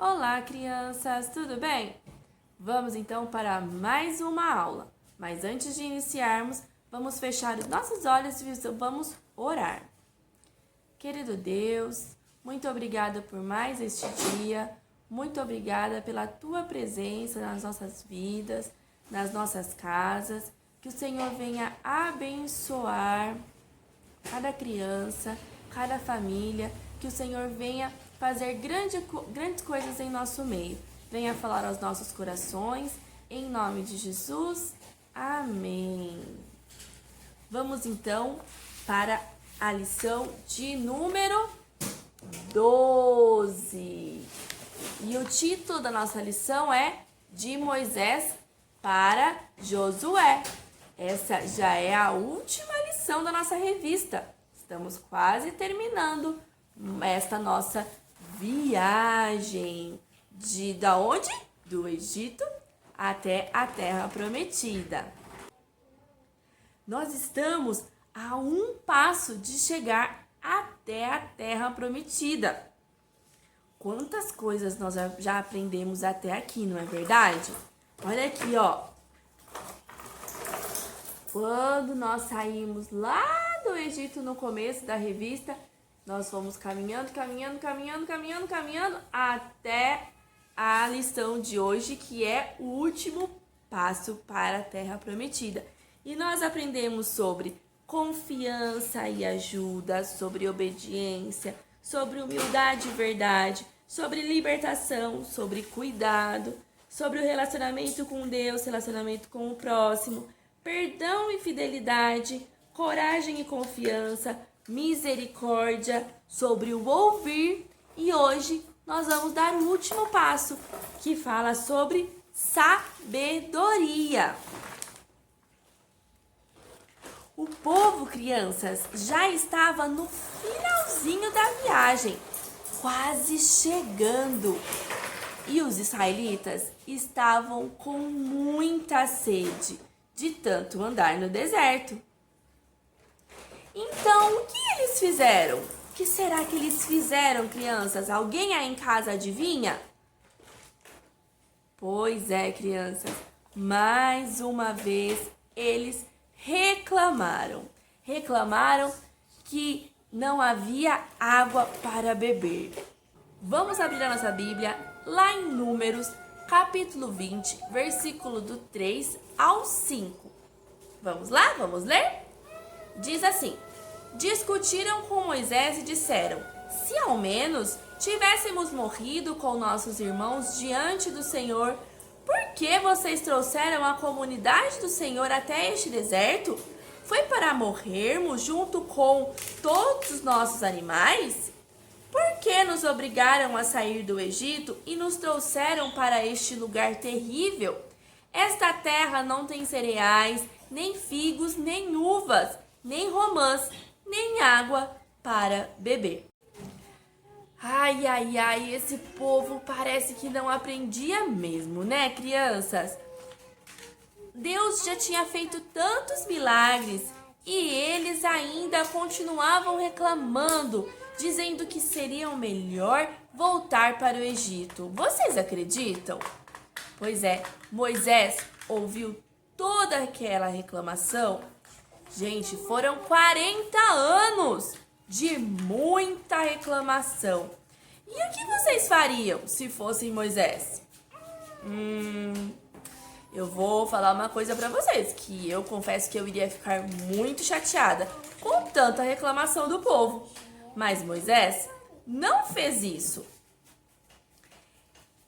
Olá, crianças, tudo bem? Vamos então para mais uma aula. Mas antes de iniciarmos, vamos fechar os nossos olhos e vamos orar. Querido Deus, muito obrigada por mais este dia. Muito obrigada pela tua presença nas nossas vidas, nas nossas casas. Que o Senhor venha abençoar cada criança, cada família, que o Senhor venha fazer grandes coisas em nosso meio. Venha falar aos nossos corações, em nome de Jesus. Amém. Vamos então para a lição de número 12. E o título da nossa lição é De Moisés para Josué. Essa já é a última lição da nossa revista. Estamos quase terminando esta nossa viagem da onde? Do Egito até a Terra Prometida. Nós estamos a um passo de chegar até a Terra Prometida. Quantas coisas nós já aprendemos até aqui, não é verdade? Olha aqui, ó. Quando nós saímos lá do Egito no começo da revista, nós fomos caminhando até a lição de hoje, que é o último passo para a Terra Prometida. E nós aprendemos sobre confiança e ajuda, sobre obediência, sobre humildade e verdade, sobre libertação, sobre cuidado, sobre o relacionamento com Deus, relacionamento com o próximo, perdão e fidelidade, coragem e confiança, misericórdia, sobre o ouvir. E hoje nós vamos dar o último passo, que fala sobre sabedoria. O povo, crianças, já estava no finalzinho da viagem, quase chegando. E os israelitas estavam com muita sede de tanto andar no deserto. Então, o que eles fizeram? O que será que eles fizeram, crianças? Alguém aí em casa adivinha? Pois é, crianças, mais uma vez eles reclamaram. Reclamaram que não havia água para beber. Vamos abrir a nossa Bíblia lá em Números, capítulo 20, versículo do 3 ao 5. Vamos lá? Vamos ler? Diz assim: discutiram com Moisés e disseram: se ao menos tivéssemos morrido com nossos irmãos diante do Senhor, por que vocês trouxeram a comunidade do Senhor até este deserto? Foi para morrermos junto com todos os nossos animais? Por que nos obrigaram a sair do Egito e nos trouxeram para este lugar terrível? Esta terra não tem cereais, nem figos, nem uvas, nem romãs, nem água para beber. Ai, ai, ai, esse povo parece que não aprendia mesmo, né, crianças? Deus já tinha feito tantos milagres e eles ainda continuavam reclamando, dizendo que seria melhor voltar para o Egito. Vocês acreditam? Pois é, Moisés ouviu toda aquela reclamação. Gente, foram 40 anos de muita reclamação. E o que vocês fariam se fossem Moisés? Eu vou falar uma coisa pra vocês, que eu confesso que eu iria ficar muito chateada com tanta reclamação do povo. Mas Moisés não fez isso.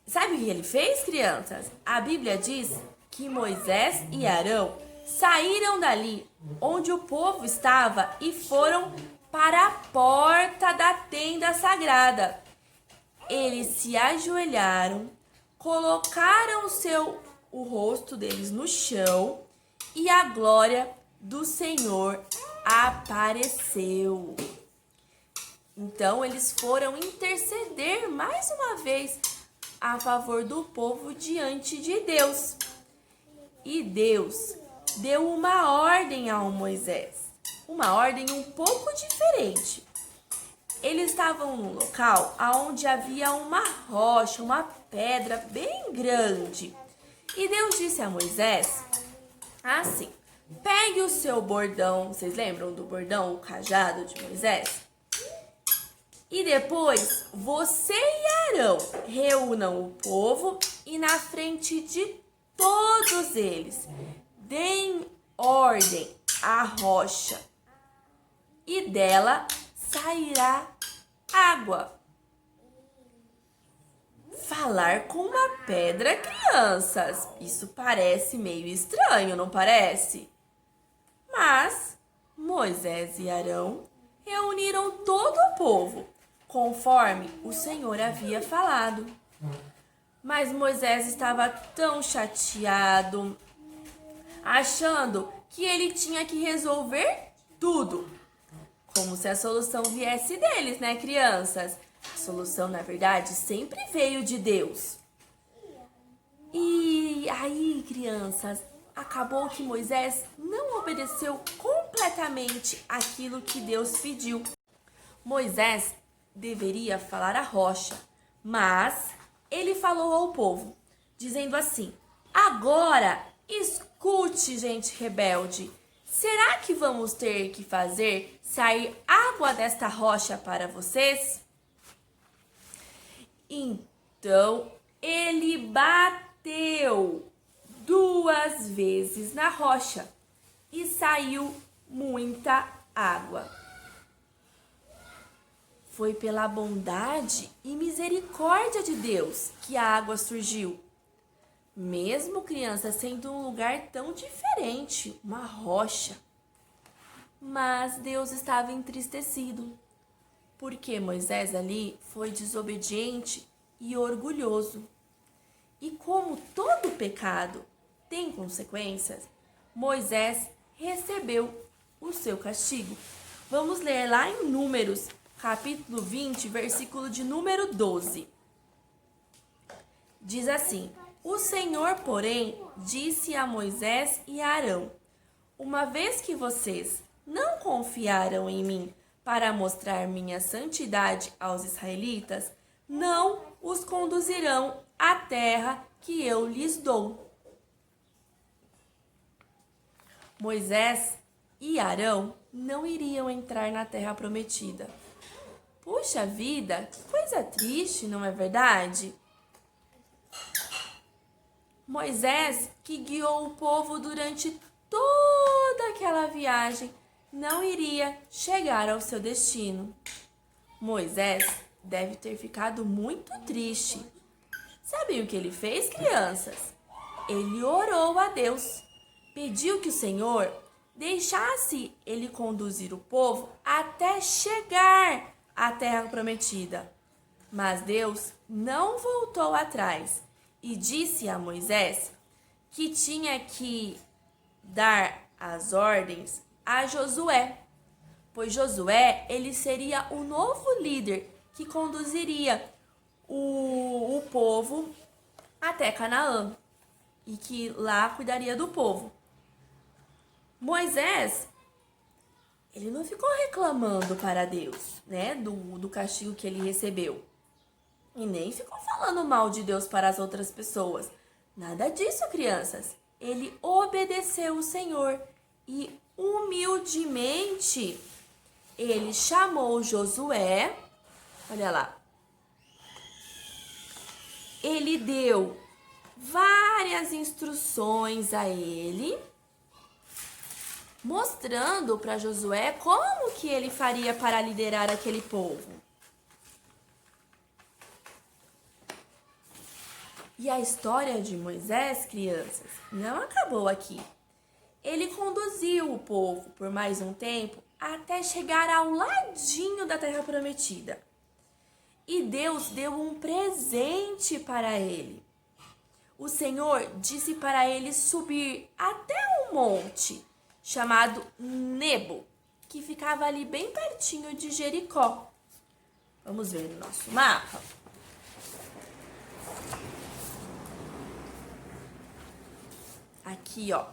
Sabe o que ele fez, crianças? A Bíblia diz que Moisés e Arão saíram dali onde o povo estava e foram para a porta da tenda sagrada. Eles se ajoelharam, colocaram o rosto deles no chão e a glória do Senhor apareceu. Então eles foram interceder mais uma vez a favor do povo diante de Deus. E Deus deu uma ordem ao Moisés, uma ordem um pouco diferente. eles estavam num local onde havia uma rocha, uma pedra bem grande. E Deus disse a Moisés assim: pegue o seu bordão, vocês lembram do bordão, o cajado de Moisés? E depois você e Arão reúnam o povo e na frente de todos eles deem ordem à rocha e dela sairá água. Falar com uma pedra, crianças, isso parece meio estranho, não parece? Mas Moisés e Arão reuniram todo o povo, conforme o Senhor havia falado. Mas Moisés estava tão chateado, achando que ele tinha que resolver tudo. Como se a solução viesse deles, né, crianças? A solução, na verdade, sempre veio de Deus. E aí, crianças, acabou que Moisés não obedeceu completamente aquilo que Deus pediu. Moisés deveria falar à rocha, mas ele falou ao povo, dizendo assim: agora escute, gente rebelde. Será que vamos ter que fazer sair água desta rocha para vocês? Então ele bateu 2 vezes na rocha e saiu muita água. Foi pela bondade e misericórdia de Deus que a água surgiu. Mesmo, criança, sendo um lugar tão diferente, uma rocha. Mas Deus estava entristecido, porque Moisés ali foi desobediente e orgulhoso. E como todo pecado tem consequências, Moisés recebeu o seu castigo. Vamos ler lá em Números, capítulo 20, versículo de número 12. Diz assim: o Senhor, porém, disse a Moisés e a Arão: uma vez que vocês não confiaram em mim para mostrar minha santidade aos israelitas, não os conduzirão à terra que eu lhes dou. Moisés e Arão não iriam entrar na terra prometida. Puxa vida, que coisa triste, não é verdade? Moisés, que guiou o povo durante toda aquela viagem, não iria chegar ao seu destino. Moisés deve ter ficado muito triste. Sabem o que ele fez, crianças? Ele orou a Deus, pediu que o Senhor deixasse ele conduzir o povo até chegar à terra prometida. Mas Deus não voltou atrás e disse a Moisés que tinha que dar as ordens a Josué, pois Josué ele seria o novo líder que conduziria o povo até Canaã e que lá cuidaria do povo. Moisés, ele não ficou reclamando para Deus, né, do castigo que ele recebeu. E nem ficou falando mal de Deus para as outras pessoas. Nada disso, crianças. Ele obedeceu o Senhor e humildemente ele chamou Josué. Olha lá. Ele deu várias instruções a ele, mostrando para Josué como que ele faria para liderar aquele povo. E a história de Moisés, crianças, não acabou aqui. Ele conduziu o povo por mais um tempo até chegar ao ladinho da terra prometida. E Deus deu um presente para ele. O Senhor disse para ele subir até um monte chamado Nebo, que ficava ali bem pertinho de Jericó. Vamos ver no nosso mapa. Aqui, ó.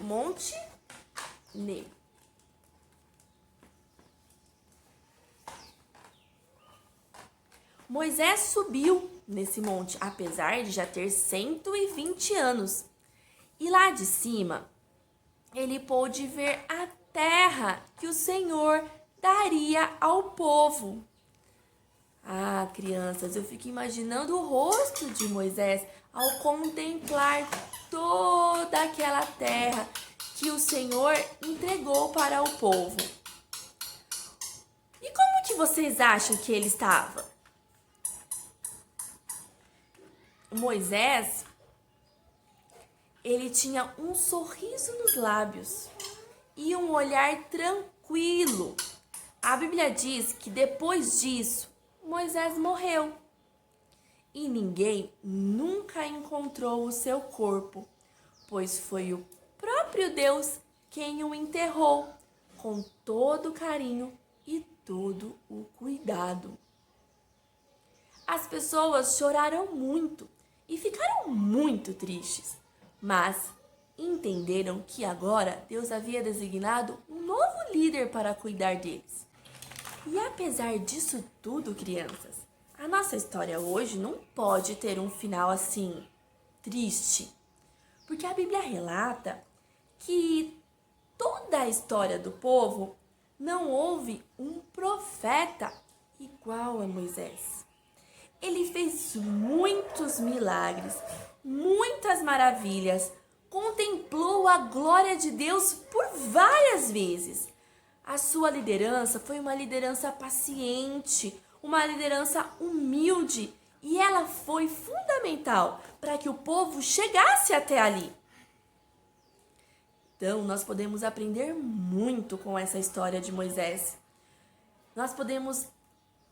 Monte Nebo. Moisés subiu nesse monte, apesar de já ter 120 anos. E lá de cima, ele pôde ver a terra que o Senhor daria ao povo. Ah, crianças, eu fico imaginando o rosto de Moisés ao contemplar toda aquela terra que o Senhor entregou para o povo. E como que vocês acham que ele estava? Moisés, ele tinha um sorriso nos lábios e um olhar tranquilo. A Bíblia diz que depois disso, Moisés morreu e ninguém nunca encontrou o seu corpo, pois foi o próprio Deus quem o enterrou com todo o carinho e todo o cuidado. As pessoas choraram muito e ficaram muito tristes, mas entenderam que agora Deus havia designado um novo líder para cuidar deles. E apesar disso tudo, crianças, a nossa história hoje não pode ter um final assim, triste. Porque a Bíblia relata que toda a história do povo não houve um profeta igual a Moisés. Ele fez muitos milagres, muitas maravilhas, contemplou a glória de Deus por várias vezes. A sua liderança foi uma liderança paciente, uma liderança humilde, e ela foi fundamental para que o povo chegasse até ali. Então, nós podemos aprender muito com essa história de Moisés. Nós podemos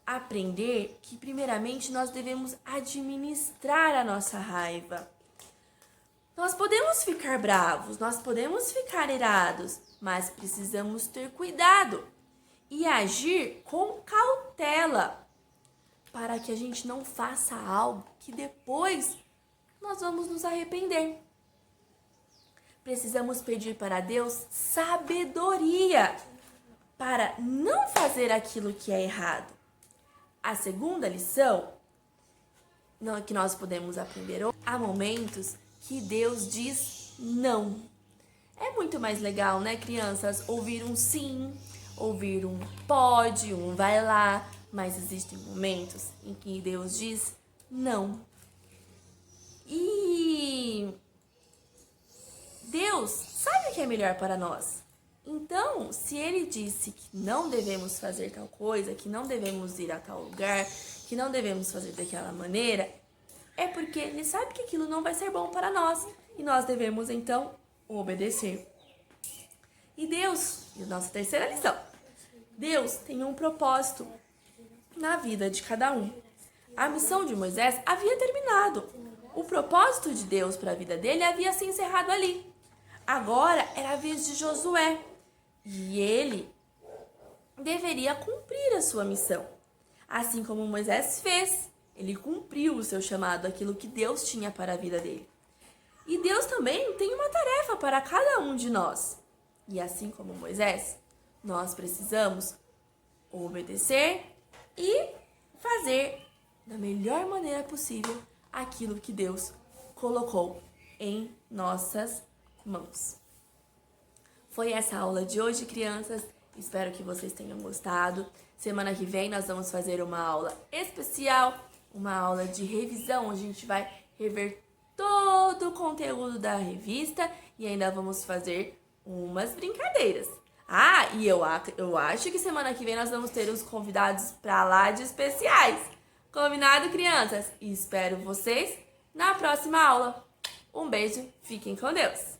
aprender que, primeiramente, nós devemos administrar a nossa raiva. Nós podemos ficar bravos, nós podemos ficar irados, mas precisamos ter cuidado e agir com cautela para que a gente não faça algo que depois nós vamos nos arrepender. Precisamos pedir para Deus sabedoria para não fazer aquilo que é errado. A segunda lição que nós podemos aprender hoje, há momentos que Deus diz não. É muito mais legal, né, crianças, ouvir um sim, ouvir um pode, um vai lá, mas existem momentos em que Deus diz não. E Deus sabe o que é melhor para nós. Então, se Ele disse que não devemos fazer tal coisa, que não devemos ir a tal lugar, que não devemos fazer daquela maneira, é porque Ele sabe que aquilo não vai ser bom para nós. E nós devemos, então, obedecer. E Deus, e a nossa terceira lição, Deus tem um propósito na vida de cada um. A missão de Moisés havia terminado. O propósito de Deus para a vida dele havia se encerrado ali. Agora era a vez de Josué. E ele deveria cumprir a sua missão. Assim como Moisés fez, ele cumpriu o seu chamado, aquilo que Deus tinha para a vida dele. E Deus também tem uma tarefa para cada um de nós. E assim como Moisés, nós precisamos obedecer e fazer da melhor maneira possível aquilo que Deus colocou em nossas mãos. Foi essa a aula de hoje, crianças. Espero que vocês tenham gostado. Semana que vem nós vamos fazer uma aula especial, uma aula de revisão, onde a gente vai rever todo o conteúdo da revista e ainda vamos fazer umas brincadeiras. Ah, e eu acho que semana que vem nós vamos ter os convidados para lá de especiais. Combinado, crianças? E espero vocês na próxima aula. Um beijo, fiquem com Deus!